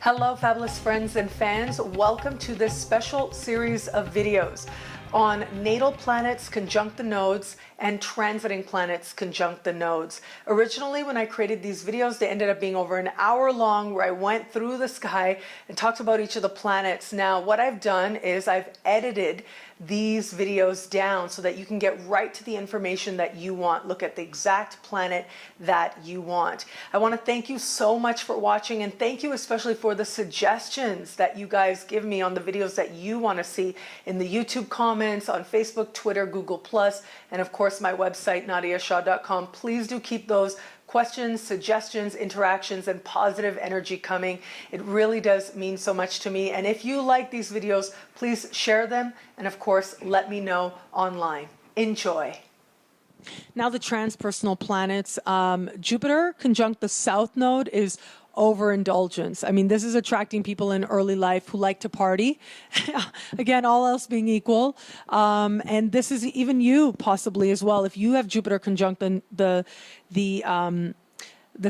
Hello, fabulous friends and fans. Welcome to this special series of videos on natal planets conjunct the nodes and transiting planets conjunct the nodes. Originally, when I created these videos, they ended up being over an hour long, where I went through the sky and talked about each of the planets. Now, what I've done is I've edited these videos down so that you can get right to the information that you want. Look at the exact planet that you want. I want to thank you so much for watching, and thank you especially for the suggestions that you guys give me on the videos that you want to see in the YouTube comments, on Facebook, Twitter, Google+, and of course my website, nadiyashah.com. Please do keep those questions, suggestions, interactions, and positive energy coming. It really does mean so much to me. And if you like these videos, please share them. And of course, let me know online. Enjoy. Now the transpersonal planets, Jupiter conjunct the South Node is overindulgence. I mean, this is attracting people in early life who like to party. Again, all else being equal. And this is even you possibly as well. If you have Jupiter conjunct the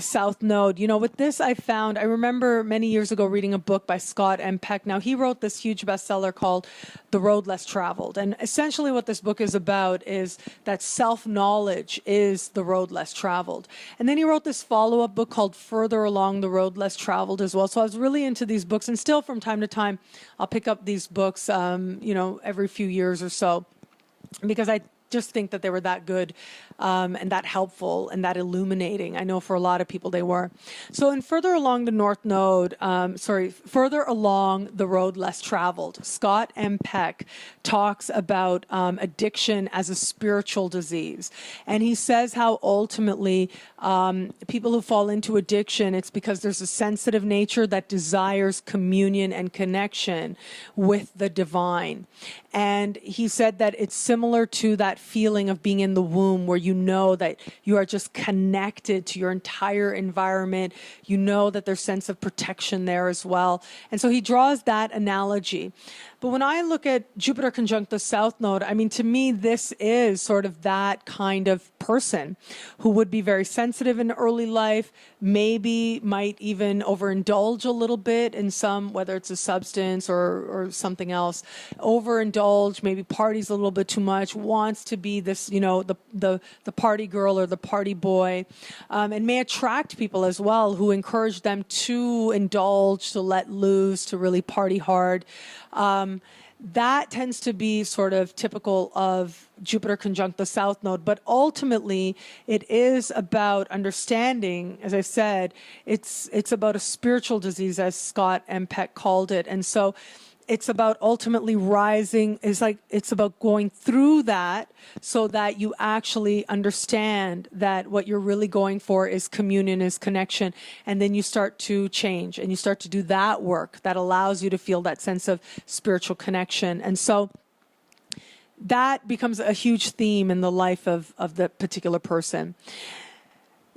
South Node. You know, with this I remember many years ago reading a book by Scott M. Peck. Now, he wrote this huge bestseller called The Road Less Traveled. And essentially what this book is about is that self-knowledge is the road less traveled. And then he wrote this follow-up book called Further Along the Road Less Traveled as well. So I was really into these books, and still from time to time I'll pick up these books, you know, every few years or so, because I just think that they were that good and that helpful and that illuminating. I know for a lot of people they were. So in Further Along the North Node, Further Along the Road Less Traveled, Scott M. Peck talks about addiction as a spiritual disease. And he says how ultimately people who fall into addiction, it's because there's a sensitive nature that desires communion and connection with the divine. And he said that it's similar to that feeling of being in the womb, where you know that you are just connected to your entire environment. You know that there's sense of protection there as well. And so he draws that analogy. But when I look at Jupiter conjunct the South Node, I mean, to me, this is sort of that kind of person who would be very sensitive in early life, maybe might even overindulge a little bit in some, whether it's a substance or something else, overindulge, maybe parties a little bit too much, wants to be this, you know, the party girl or the party boy, and may attract people as well who encourage them to indulge, to let loose, to really party hard. That tends to be sort of typical of Jupiter conjunct the South Node, but ultimately it is about understanding, as I said, it's about a spiritual disease, as Scott M. Peck called it. And so it's about ultimately rising. It's about going through that so that you actually understand that what you're really going for is communion, is connection. And then you start to change and you start to do that work that allows you to feel that sense of spiritual connection. And so that becomes a huge theme in the life of the particular person.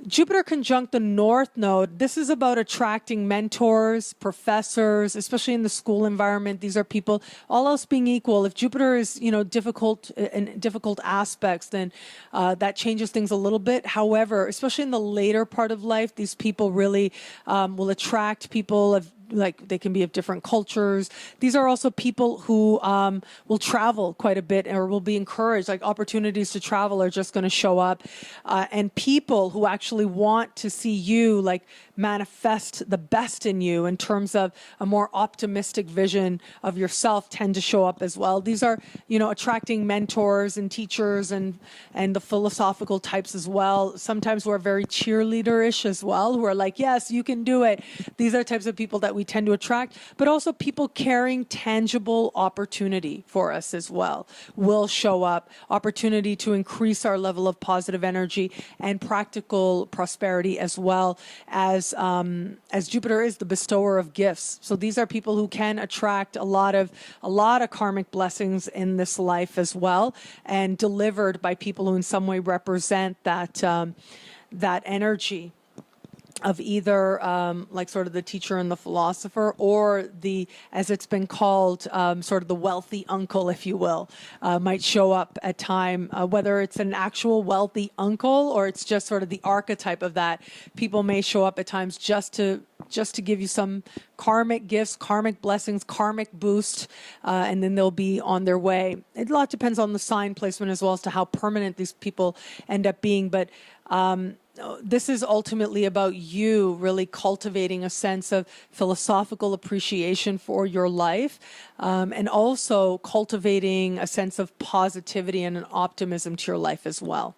Jupiter conjunct the North Node, this is about attracting mentors, professors, especially in the school environment. These are people, all else being equal. If Jupiter is, you know, difficult in difficult aspects, then that changes things a little bit. However, especially in the later part of life, these people really will attract people of, like, they can be of different cultures. These are also people who will travel quite a bit or will be encouraged, like opportunities to travel are just going to show up. And people who actually want to see you, like, manifest the best in you in terms of a more optimistic vision of yourself tend to show up as well. These are, you know, attracting mentors and teachers and the philosophical types as well. Sometimes who are very cheerleader-ish as well, who are like, yes, you can do it. These are types of people that we tend to attract, but also people carrying tangible opportunity for us as well will show up. Opportunity to increase our level of positive energy and practical prosperity, as well as Jupiter is the bestower of gifts. So these are people who can attract a lot of karmic blessings in this life as well, and delivered by people who in some way represent that that energy. of either like sort of the teacher and the philosopher, or the, as it's been called, sort of the wealthy uncle, if you will, might show up at time, whether it's an actual wealthy uncle or it's just sort of the archetype of that. People may show up at times just to give you some karmic gifts, karmic blessings, karmic boost, and then they'll be on their way. It a lot depends on the sign placement as well as to how permanent these people end up being. But this is ultimately about you really cultivating a sense of philosophical appreciation for your life, and also cultivating a sense of positivity and an optimism to your life as well.